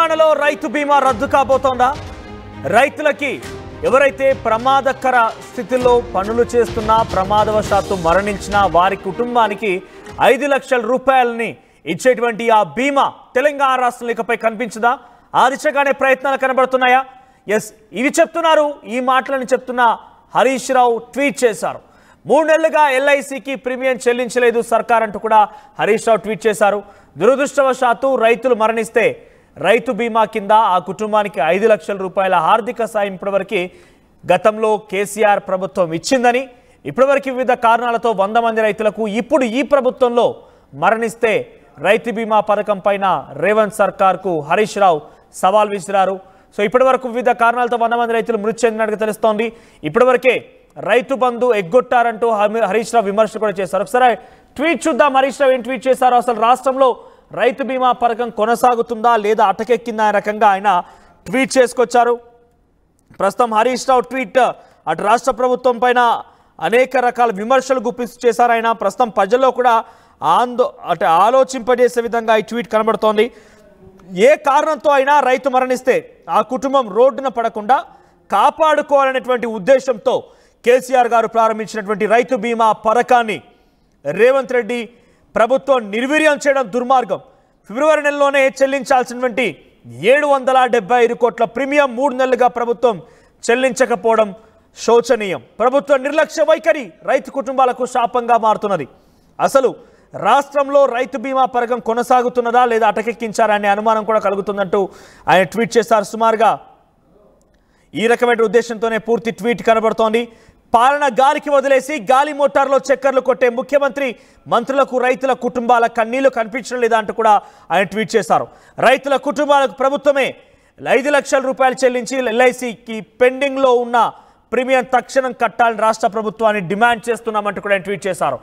తెలంగాణలో రైతు బీమా రద్దు కాబోతోందా? రైతులకి ఎవరైతే ప్రమాదకర స్థితిలో పనులు చేస్తున్నా ప్రమాదవశాత్తు మరణించినా వారి కుటుంబానికి 5 లక్షల రూపాయలని ఇచ్చేటువంటి ఆ బీమా తెలంగాణ రాష్ట్రంలో ఇకపై కనిపించదా? ఆ దిశగానే ప్రయత్నాలు కనబడుతున్నాయా? ఎస్, ఇవి చెప్తున్నారు. ఈ మాటలను చెప్తున్న హరీష్ రావు ట్వీట్ చేశారు. 3 నెలలుగా ఎల్ఐసికి ప్రీమియం చెల్లించలేదు సర్కార్ అంటూ కూడా హరీష్ రావు ట్వీట్ చేశారు. దురదృష్టవశాత్తు రైతులు మరణిస్తే రైతు బీమా కింద ఆ కుటుంబానికి 5 లక్షల రూపాయల ఆర్థిక సాయం ఇప్పటివరకు గతంలో కేసీఆర్ ప్రభుత్వం ఇచ్చిందని, ఇప్పటివరకు వివిధ కారణాలతో 100 మంది రైతులకు ఇప్పుడు ఈ ప్రభుత్వంలో మరణిస్తే రైతు బీమా పథకం పైన రేవంత్ సర్కార్కు హరీష్ రావు సవాల్ విసిరారు. సో ఇప్పటివరకు వివిధ కారణాలతో 100 మంది రైతులు మృతి చెందినట్టుగా తెలుస్తోంది. ఇప్పటివరకే రైతు బంధు ఎగ్గొట్టారంటూ హరీష్ రావు విమర్శలు కూడా చేశారు. ఒకసారి ట్వీట్ చూద్దాం. హరీష్ రావు ఏం ట్వీట్ చేశారు? అసలు రాష్ట్రంలో రైతు బీమా పథకం కొనసాగుతుందా లేదా అటకెక్కిందా అనే రకంగా ఆయన ట్వీట్ చేసుకొచ్చారు. ప్రస్తుతం హరీష్ రావు ట్వీట్ అటు రాష్ట్ర ప్రభుత్వం పైన అనేక రకాల విమర్శలు గుప్పిస్తూ చేశారు. ఆయన ప్రస్తుతం ప్రజల్లో కూడా ఆలోచింపజేసే విధంగా ఈ ట్వీట్ కనబడుతోంది. ఏ కారణంతో అయినా రైతు మరణిస్తే ఆ కుటుంబం రోడ్డున పడకుండా కాపాడుకోవాలనేటువంటి ఉద్దేశంతో కేసీఆర్ గారు ప్రారంభించినటువంటి రైతు బీమా పథకాన్ని రేవంత్ రెడ్డి ప్రభుత్వం నిర్వీర్యం చేయడం దుర్మార్గం. ఫిబ్రవరి నెలలోనే చెల్లించాల్సినటువంటి 775 కోట్ల ప్రీమియం 3 నెలలుగా ప్రభుత్వం చెల్లించకపోవడం శోచనీయం. ప్రభుత్వ నిర్లక్ష్య వైఖరి రైతు కుటుంబాలకు శాపంగా మారుతున్నది. అసలు రాష్ట్రంలో రైతు బీమా పథకం కొనసాగుతున్నదా లేదా అటకెక్కించారనే అనుమానం కూడా కలుగుతుందంటూ ఆయన ట్వీట్ చేశారు. సుమారుగా ఈ రకమైన ఉద్దేశంతోనే పూర్తి ట్వీట్ కనబడుతోంది. పాలన గాలికి వదిలేసి గాలి మోటార్లో చక్కర్లు కొట్టే ముఖ్యమంత్రి మంత్రులకు రైతుల కుటుంబాల కన్నీళ్లు కనిపించడం లేదా అంటూ కూడా ఆయన ట్వీట్ చేశారు. రైతుల కుటుంబాలకు ప్రభుత్వమే 5 లక్షల రూపాయలు చెల్లించి ఎల్ఐసికి పెండింగ్లో ఉన్న ప్రీమియం తక్షణం కట్టాలని రాష్ట్ర ప్రభుత్వాన్ని డిమాండ్ చేస్తున్నామంటూ కూడా ఆయన ట్వీట్ చేశారు.